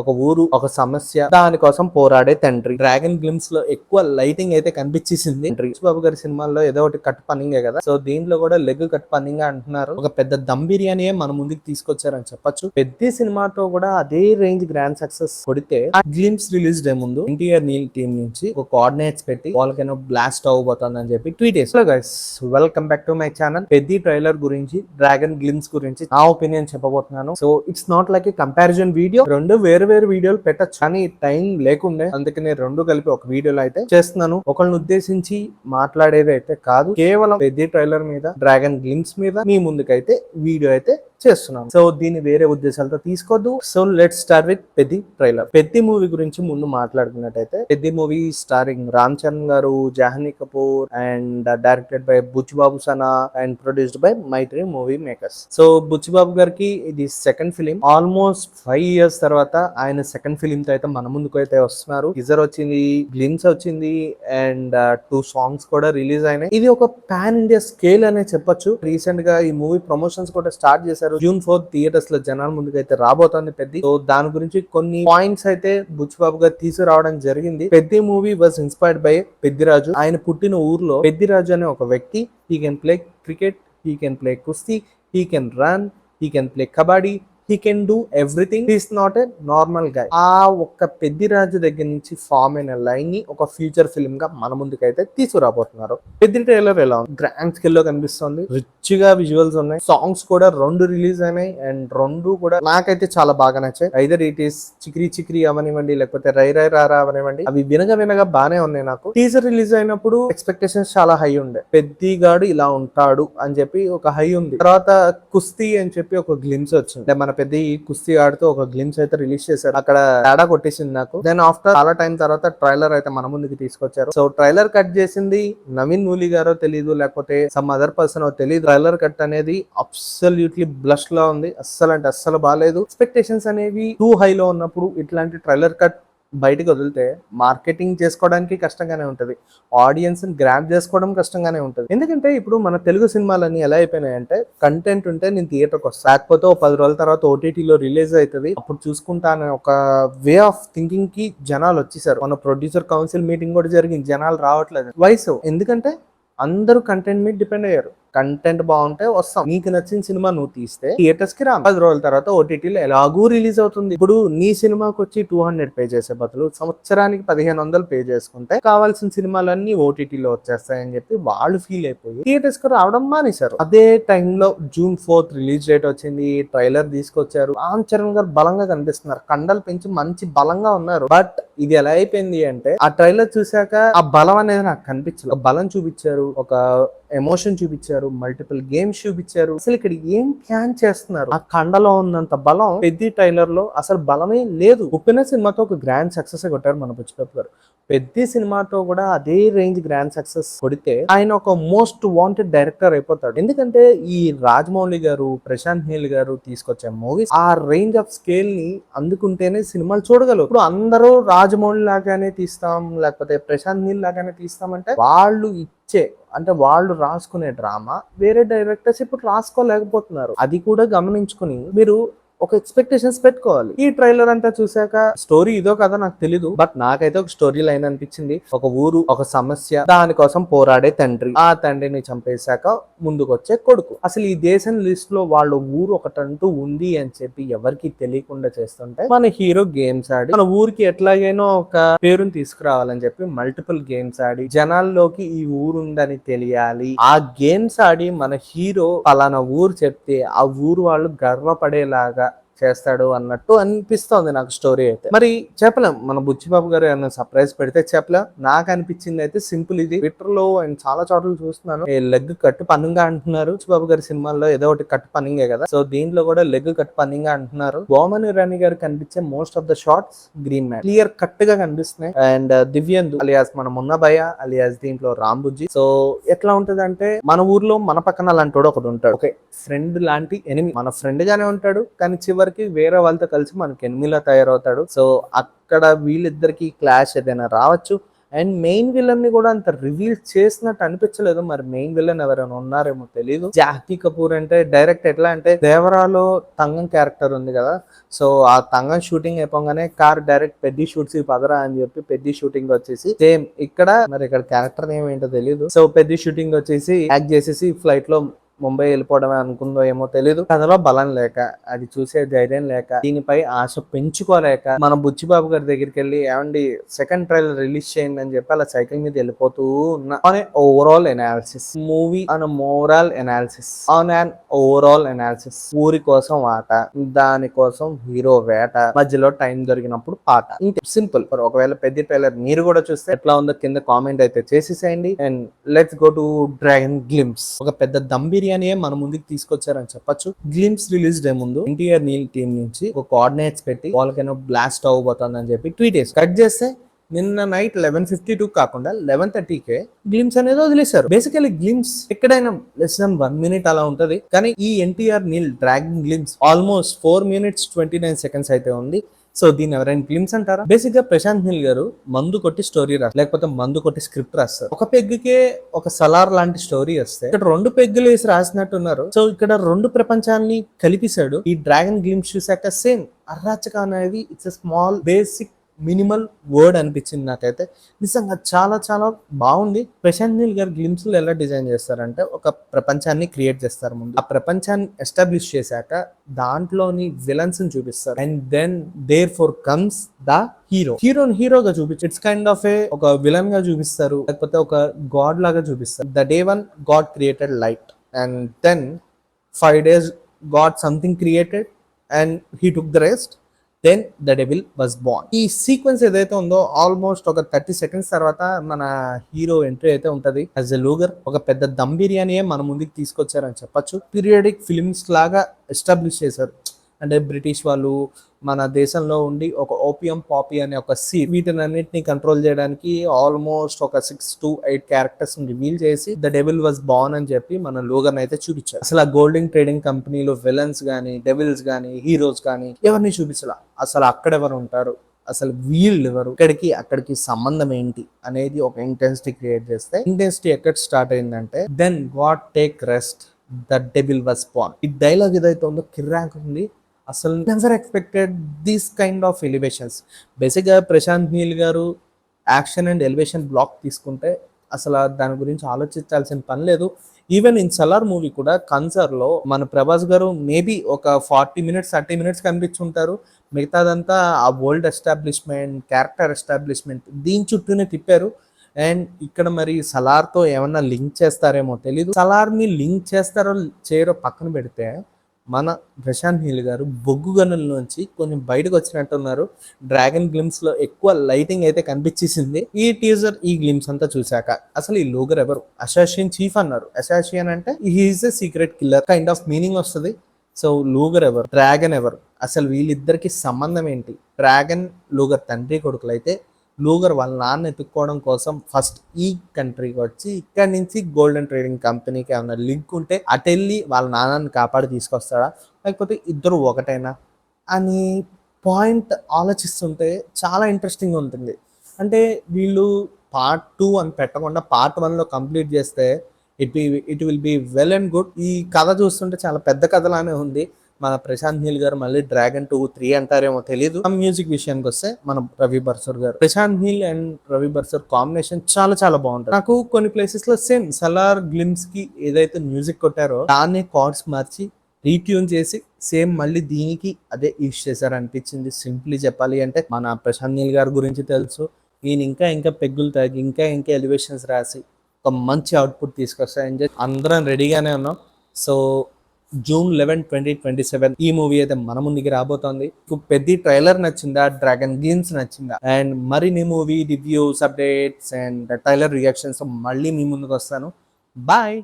ఒక ఊరు, ఒక సమస్య, దానికోసం పోరాడే తండ్రి. డ్రాగన్ గ్లిమ్స్ లో ఎక్కువ లైటింగ్ అయితే కనిపించేసింది. బాబు గారి సినిమాల్లో ఏదో ఒకటి కట్ పన్నింగే కదా, సో దీంట్లో కూడా లెగ్ కట్ పన్నింగ్ అంటున్నారు. ఒక పెద్ద దమ్ బిర్యానీ మన ముందుకు తీసుకొచ్చారని చెప్పొచ్చు. పెద్ద సినిమాతో కూడా అదే రేంజ్ గ్రాండ్ సక్సెస్ కొడితే, ఆ గ్లిమ్స్ రిలీజ్ డే ముందు ఎన్టీఆర్ నీల్ టీమ్ నుంచి ఒక కోఆర్డినేట్స్ పెట్టి వాళ్ళకైనా బ్లాస్ట్ అవ్వబోతుంది అని చెప్పి ట్వీట్ చేసి, guys welcome back to my channel. పెద్ద ట్రైలర్ గురించి, డ్రాగన్ గ్లిమ్స్ గురించి నా ఒపీనియన్ చెప్పబోతున్నాను. So it's not like A comparison video. రెండు వేరు వీడియోలు పెట్టచ్చు, కానీ టైం లేకుండే, అందుకనే రెండు కలిపి ఒక వీడియోలో అయితే చేస్తున్నాను. ఒకళ్ళని ఉద్దేశించి మాట్లాడేది అయితే కాదు, కేవలం పెద్ద ట్రైలర్ మీద, డ్రాగన్ గ్లిమ్స్ మీద మీ ముందుకైతే వీడియో అయితే చేస్తున్నాను. సో దీన్ని వేరే ఉద్దేశాలతో తీసుకోవద్దు. So let's start with Peddi trailer. Peddi movie గురించి ముందు మాట్లాడుకున్నట్టయితే, పెద్ద మూవీ స్టారింగ్ రామ్ చరణ్ గారు, Janhvi Kapoor and directed by Buchi Babu Sana and produced by Mythri movie makers. So Buchi Babu గారికి ఇది సెకండ్ ఫిలిం. ఆల్మోస్ట్ 5 years తర్వాత ఆయన సెకండ్ ఫిలిం తో అయితే మన ముందుకు అయితే వస్తున్నారు. టీజర్ వచ్చింది, గ్లిమ్స్ వచ్చింది అండ్ 2 songs కూడా రిలీజ్ అయినాయి. ఇది ఒక పాన్ ఇండియా స్కేల్ అనే చెప్పొచ్చు. రీసెంట్ గా ఈ మూవీ ప్రమోషన్స్ కూడా స్టార్ట్ చేశారు. June 4th థియేటర్స్ లో జనాల ముందుకు అయితే రాబోతోంది పెద్ద. సో దాని గురించి కొన్ని పాయింట్స్ అయితే బుచ్చిబాబు గారు తీసుకురావడం జరిగింది. పెద్ద movie was inspired by Peddiraju. ఆయన పుట్టిన ఊర్లో పెద్దిరాజు అనే ఒక వ్యక్తి, he can play cricket, he can play kushti, he can run, he can play kabaddi, he can do everything. He is not a normal guy. ఆ ఒక్క పెద్దిరాజు దగ్గర నుంచి ఫామ్ అయిన లైన్ ని ఒక ఫ్యూచర్ ఫిల్మ్ గా మన ముందుకైతే తీసుకురాబోతున్నారు. పెద్ద ట్రైలర్ ఎలా ఉంది? గ్రాండ్ స్కేల్ లో కనిపిస్తుంది, రిచ్ గా విజువల్స్ ఉన్నాయి, సాంగ్స్ కూడా 2 రిలీజ్ అయినాయి అండ్ 2 కూడా నాకైతే చాలా బాగా నచ్చాయి. ఐదర్ ఇట్ ఈస్ చిక్రీ చిక్రీ అవనివ్వండి, లేకపోతే రై రై రారా అవనివ్వండి, అవి వినగా బానే ఉన్నాయి. నాకు టీజర్ రిలీజ్ అయినప్పుడు ఎక్స్పెక్టేషన్స్ చాలా హై ఉండే, పెద్దిగాడు ఇలా ఉంటాడు అని చెప్పి ఒక హై ఉంది. తర్వాత కుస్తీ అని చెప్పి ఒక గ్లిమ్స్ వచ్చింది. మన పెద్ద కుస్తీ ఆడుతూ ఒక గ్లిమ్స్ అయితే రిలీజ్ చేశారు, అక్కడ తేడా కొట్టేసింది నాకు. దెన్ ఆఫ్టర్ చాలా టైం తర్వాత ట్రైలర్ అయితే మన ముందుకి తీసుకొచ్చారు. సో ట్రైలర్ కట్ చేసింది నవీన్ మూలీ గారో తెలియదు, లేకపోతే సమ్ అదర్ పర్సన్ తెలియదు. ట్రైలర్ కట్ అనేది అబ్సల్యూట్లీ బ్లష్ లా ఉంది, అస్సలు అంటే అస్సలు బాగాలేదు. ఎక్స్పెక్టేషన్స్ అనేవి టూ హై లో ఉన్నప్పుడు ఇట్లాంటి ట్రైలర్ కట్ బయటకు వదిలితే మార్కెటింగ్ చేసుకోవడానికి కష్టంగానే ఉంటది, ఆడియన్స్ గ్రాప్ చేసుకోవడం కష్టంగానే ఉంటది. ఎందుకంటే ఇప్పుడు మన తెలుగు సినిమాలన్నీ ఎలా అయిపోయినాయంటే, కంటెంట్ ఉంటే నేను థియేటర్కి వస్తా, లేకపోతే 10 రోజుల తర్వాత ఓటీటీలో రిలీజ్ అవుతుంది అప్పుడు చూసుకుంటా అనే ఒక వే ఆఫ్ థింకింగ్ కి జనాలు వచ్చేసారు. మన ప్రొడ్యూసర్ కౌన్సిల్ మీటింగ్ కూడా జరిగింది, జనాలు రావట్లేదు. వయసు ఎందుకంటే అందరూ కంటెంట్ మీద డిపెండ్ అయ్యారు. కంటెంట్ బాగుంటే వస్తాం, నీకు నచ్చిన సినిమా నువ్వు తీస్తే థియేటర్స్ కి రా, 10 రోజుల తర్వాత ఓటీటీలో ఎలాగూ రిలీజ్ అవుతుంది. ఇప్పుడు నీ సినిమాకి వచ్చి 200 పే చేసే బదులు సంవత్సరానికి 1500 పే చేసుకుంటే కావాల్సిన సినిమాలన్నీ ఓటీటీలో వచ్చేస్తాయని చెప్పి వాళ్ళు ఫీల్ అయిపోయి థియేటర్స్ కి రావడం మానేశారు. అదే టైంలో June 4th రిలీజ్ డేట్ వచ్చింది, ట్రైలర్ తీసుకొచ్చారు, రామ్ చరణ్ గారు బలంగా కనిపిస్తున్నారు, కండలు పెంచి మంచి బలంగా ఉన్నారు. బట్ ఇది ఎలా అయిపోయింది అంటే, ఆ ట్రైలర్ చూసాక ఆ బలం అనేది నాకు కనిపించలేదు. బలం చూపించారు, ఒక ఎమోషన్ చూపించారు, మల్టిపుల్ గేమ్స్ చూపించారు. అసలు ఇక్కడ ఏం ప్లాన్ చేస్తున్నారు? ఆ కండలో ఉన్నంత బలం పెద్ద ట్రైలర్ లో అసలు బలమే లేదు. ఉప్పెన సినిమాతో ఒక గ్రాండ్ సక్సెస్ కొట్టారు మన బుచ్చిబాబు గారు. పెద్ద సినిమాతో కూడా అదే రేంజ్ గ్రాండ్ సక్సెస్ కొడితే ఆయన ఒక మోస్ట్ వాంటెడ్ డైరెక్టర్ అయిపోతాడు. ఎందుకంటే ఈ రాజమౌళి గారు, ప్రశాంత్ నీల్ గారు తీసుకొచ్చే మూవీస్ ఆ రేంజ్ ఆఫ్ స్కేల్ ని అందుకుంటేనే సినిమాలు చూడగలరు. ఇప్పుడు అందరూ రాజమౌళి లాగానే తీస్తాం, లేకపోతే ప్రశాంత్ నీల్ లాగానే తీస్తామంటే వాళ్ళు అంటే వాళ్ళు రాసుకునే డ్రామా వేరే డైరెక్టర్స్ ఇప్పుడు రాసుకోలేకపోతున్నారు. అది కూడా గమనించుకుని మీరు ఒక ఎక్స్పెక్టేషన్స్ పెట్టుకోవాలి. ఈ ట్రైలర్ అంతా చూసాక స్టోరీ ఇదో కదా నాకు తెలీదు, బట్ నాకైతే ఒక స్టోరీ లైన్ అనిపించింది. ఒక ఊరు, ఒక సమస్య, దానికోసం పోరాడే తండ్రి, ఆ తండ్రిని చంపేశాక ముందుకు వచ్చే కొడుకు. అసలు ఈ దేశం లిస్ట్ లో వాళ్ళ ఊరు ఒకటంటూ ఉంది అని చెప్పి ఎవరికి తెలియకుండా చేస్తుంటే, మన హీరో గేమ్స్ ఆడి మన ఊరికి ఎట్లాగైనా ఒక పేరుని తీసుకురావాలని చెప్పి మల్టిపుల్ గేమ్స్ ఆడి జనాల్లోకి ఈ ఊరు ఉందని తెలియాలి. ఆ గేమ్స్ ఆడి మన హీరో పలానా ఊరు చెప్తే ఆ ఊరు వాళ్ళు గర్వపడేలాగా చేస్తాడు అన్నట్టు అనిపిస్తోంది నాకు స్టోరీ అయితే. మరి చెప్పలేం, మన బుచ్చిబాబు గారు ఏమైనా సర్ప్రైజ్ పెడితే చెప్పలేం. నాకు అనిపించింది అయితే సింపుల్. ఇది ట్విట్టర్ లో అండ్ చాలా చోట్ల చూస్తున్నాను, లెగ్ కట్ పన్నింగా అంటున్నారు. బుచ్చిబాబు గారి సినిమాల్లో ఏదో ఒకటి కట్ పన్నింగే కదా, సో దీంట్లో కూడా లెగ్ కట్ పన్నింగా అంటున్నారు. బోమన్ ఇరానీ గారు కనిపించే most of the shorts green matte clear cut గా కనిపిస్తున్నాయి. అండ్ దివ్యందు అలియాస్ మన మున్నబయ్య అలియాస్ దీంట్లో రాంబుజ్జి. సో ఎట్లా ఉంటది అంటే, మన ఊర్లో మన పక్కన అలాంటి ఒకడు ఉంటాడు, ఓకే ఫ్రెండ్ లాంటి ఎనిమి, మన ఫ్రెండ్ గానే ఉంటాడు కానీ చివరికి వేరే వాళ్ళతో కలిసి మనకి ఎనిమిలా తయారవుతాడు. సో అక్కడ వీళ్ళిద్దరికి క్లాష్ ఏదైనా రావచ్చు. అండ్ మెయిన్ విలన్ ని కూడా అంత రివీల్ చేసినట్టు అనిపించలేదు. మరి మెయిన్ విలన్ ఎవరైనా ఉన్నారేమో తెలియదు. జాకీ కపూర్ అంటే డైరెక్ట్ ఎట్లా అంటే దేవరాలో తంగం క్యారెక్టర్ ఉంది కదా, సో ఆ తంగం షూటింగ్ అయిపోగానే కార్ డైరెక్ట్ పెద్ద షూట్స్ పదరా అని చెప్పి పెద్ద షూటింగ్ వచ్చేసి సేమ్ ఇక్కడ మరి ఇక్కడ క్యారెక్టర్ నేమ్ ఏంటో తెలియదు. సో పెద్ద షూటింగ్ వచ్చేసి యాక్ట్ చేసేసి ఫ్లైట్ లో ముంబై వెళ్ళిపోవడమే అనుకుందో ఏమో తెలియదు. కథలో బలం లేక, అది చూసే ధైర్యం లేక, దీనిపై ఆశ పెంచుకోలేక మన బుచ్చిబాబు గారి దగ్గరికి వెళ్ళి ఏమండి సెకండ్ ట్రైలర్ రిలీజ్ చేయండి అని చెప్పి అలా సైకిల్ మీద వెళ్ళిపోతూ ఉన్నా. On overall analysis movie on moral analysis on an overall analysis, ఊరి కోసం ఆట, దాని కోసం హీరో వేట, మధ్యలో టైం దొరికినప్పుడు పాట, ఇంతే సింపుల్. ఒకవేళ పెద్ద ట్రైలర్ మీరు కూడా చూస్తే ఎట్లా ఉందో కింద కామెంట్ అయితే చేసేసేయండి. And let's go to dragon glimpse. ఒక పెద్ద దమ్ బిర్యానీ మన ముందుకు తీసుకొచ్చారని చెప్పొచ్చు. గ్లిమ్స్ రిలీజ్ డే ముందు ఎన్టీఆర్ నీల్ టీం నుంచి ఒక కోఆర్డినేట్స్ పెట్టి వాళ్ళకైనా బ్లాస్ట్ అవ్వబోతుంది అని చెప్పి ట్వీట్ చేసి కట్ చేస్తే నిన్న నైట్ 11:52 కాకుండా 11:30కే గ్లిమ్స్ అనేది వదిలేశారు. బేసికలీ గ్లిమ్స్ ఎక్కడైనా లెస్ దాన్ 1 minute అలా ఉంటది, కానీ ఈ NTR Neel dragon glimpse almost 4 minutes 29 seconds అయితే ఉంది. సో దీన్ని ఎవరైనా గ్లిమ్స్ అంటారా? బేసిక్ గా ప్రశాంత్ నీల్ గారు మందు కొట్టి స్టోరీ రాస్తారు, లేకపోతే మందు కొట్టి స్క్రిప్ట్ రాస్తారు. ఒక పెగ్గుకే ఒక సలార్ లాంటి స్టోరీ వస్తే ఇక్కడ 2 పెగ్గులు వేసి రాసినట్టున్నారు. సో ఇక్కడ 2 ప్రపంచాన్ని కలిపిసాడు. ఈ డ్రాగన్ గ్లిమ్స్ చూసాక సేమ్ అరాచక అనేది it's small basic minimal word అనిపించింది నాకైతే. నిజంగా చాలా చాలా బాగుంది. ప్రశాంత్ నీల్ గారు గ్లిమ్స్ లో ఎలా డిజైన్ చేస్తారంటే ఒక ప్రపంచాన్ని క్రియేట్ చేస్తారు. ముందు ఆ ప్రపంచాన్ని ఎస్టాబ్లిష్ చేశాక దాంట్లోని విలన్స్ ని చూపిస్తారు. And then there for comes the హీరోని హీరోగా చూపించారు. ఇట్స్ కైండ్ ఆఫ్ ఒక విలన్ గా చూపిస్తారు, లేకపోతే ఒక గాడ్ లాగా చూపిస్తారు. The day one god created light, and then 5 days god something created and he took the rest, then the devil was born. ఈ సీక్వెన్స్ ఏదైతే ఉందో ఆల్మోస్ట్ ఒక 30 seconds తర్వాత మన హీరో ఎంట్రీ అయితే ఉంటది యాజ్ ఎ లూగర్. ఒక పెద్ద దమ్ బిర్యానీ మన ముందుకు తీసుకొచ్చారని చెప్పొచ్చు. పీరియాడిక్ ఫిల్మ్స్ లాగా ఎస్టాబ్లిష్ చేశారు. అంటే బ్రిటిష్ వాళ్ళు మన దేశంలో ఉండి ఒక ఓపియం పాపీ అనే ఒక వీటిని అన్నిటిని కంట్రోల్ చేయడానికి ఆల్మోస్ట్ ఒక 6 to 8 క్యారెక్టర్స్ రివీల్ చేసి ద డెవిల్ వాజ్ బార్న్ అని చెప్పి మన లోగన్ అయితే చూపించారు. అసలు ఆ గోల్డెన్ ట్రేడింగ్ కంపెనీలో విలన్స్ గానీ, డెవిల్స్ గానీ, హీరోస్ గానీ ఎవరిని చూపించాల, అసలు అక్కడెవరు ఉంటారు, అసలు వీళ్ళు ఎవరు, ఇక్కడికి అక్కడికి సంబంధం ఏంటి అనేది ఒక ఇంటెన్సిటీ క్రియేట్ చేస్తే, ఇంటెన్సిటీ ఎక్కడ స్టార్ట్ అయిందంటే then god take rest, the devil was born. ఈ డైలాగ్ ఏదైతే ఉందో కిర్రాక్ ఉంది. అసలు never expected these kind of elevations. బేసిక్గా ప్రశాంత్ నీల్ గారు యాక్షన్ అండ్ ఎలివేషన్ బ్లాక్ తీసుకుంటే అసలు దాని గురించి ఆలోచించాల్సిన పని లేదు. ఈవెన్ ఇన్ సలార్ మూవీ కూడా కన్సర్లో మన ప్రభాస్ గారు మేబీ ఒక 40 minutes 30 minutes కనిపించుంటారు. మిగతాదంతా ఆ వరల్డ్ ఎస్టాబ్లిష్మెంట్, క్యారెక్టర్ ఎస్టాబ్లిష్మెంట్ దీని చుట్టూనే తిప్పారు. అండ్ ఇక్కడ మరి సలార్తో ఏమన్నా లింక్ చేస్తారేమో తెలీదు. సలార్ని లింక్ చేస్తారో చేయరో పక్కన పెడితే మన ప్రశాంత్ నీల్ గారు బొగ్గు గనుల నుంచి కొన్ని బయటకు వచ్చినట్టున్నారు. డ్రాగన్ గ్లిమ్స్ లో ఎక్కువ లైటింగ్ అయితే కనిపించేసింది. ఈ టీజర్ ఈ గ్లిమ్స్ అంతా చూసాక అసలు ఈ లూగర్ ఎవరు, అసాసిన్ చీఫ్ అన్నారు. అసాసిన్ అంటే he is a secret killer kind of meaning వస్తుంది. సో లూగర్ ఎవరు, డ్రాగన్ ఎవరు, అసలు వీళ్ళిద్దరికి సంబంధం ఏంటి? డ్రాగన్ లూగర్ తండ్రి కొడుకులు అయితే లూగర్ వాళ్ళ నాన్న ఎత్తుక్కోవడం కోసం ఫస్ట్ ఈ కంట్రీకి వచ్చి ఇక్కడ నుంచి గోల్డెన్ ట్రేడింగ్ కంపెనీకి ఏమైనా లింక్ ఉంటే అటెళ్ళి వాళ్ళ నాన్నని కాపాడి తీసుకొస్తాడా, లేకపోతే ఇద్దరు ఒకటైనా అని పాయింట్ ఆలోచిస్తుంటే చాలా ఇంట్రెస్టింగ్ ఉంటుంది. అంటే వీళ్ళు part 2 అని పెట్టకుండా part 1లో కంప్లీట్ చేస్తే it will be well and good. ఈ కథ చూస్తుంటే చాలా పెద్ద కథలానే ఉంది. మన ప్రశాంత్ నీల్ గారు మళ్ళీ డ్రాగన్ 2, 3 అంటారేమో తెలియదు. మ్యూజిక్ విషయానికి వస్తే మన రవి బర్సర్ గారు, ప్రశాంత్ నీల్ అండ్ రవి బర్సర్ కాంబినేషన్ చాలా చాలా బాగుంటుంది. నాకు కొన్ని ప్లేసెస్ లో సేమ్ సలార్ గ్లిమ్స్ కి ఏదైతే మ్యూజిక్ కొట్టారో దాన్ని కార్డ్స్ మార్చి రీట్యూన్ చేసి సేమ్ మళ్ళీ దీనికి అదే యూజ్ చేశారు అనిపించింది. సింప్లీ చెప్పాలి అంటే మన ప్రశాంత్ నీల్ గారి గురించి తెలుసు, ఈయన ఇంకా ఇంకా పెగ్గులు తాగి ఇంకా ఇంకా ఎలివేషన్స్ రాసి ఒక మంచి అవుట్పుట్ తీసుకొస్తాయని చెప్పి అందరం రెడీగానే ఉన్నాం. సో June 11, 2027 ఈ మూవీ అయితే మన ముందుకి రాబోతోంది. పెద్ద ట్రైలర్ నచ్చిందా, డ్రాగన్ గ్లిమ్స్ నచ్చిందా, అండ్ మరిన్ని movie reviews, updates and trailer reactions మళ్ళీ మీ ముందుకు వస్తాను. బాయ్.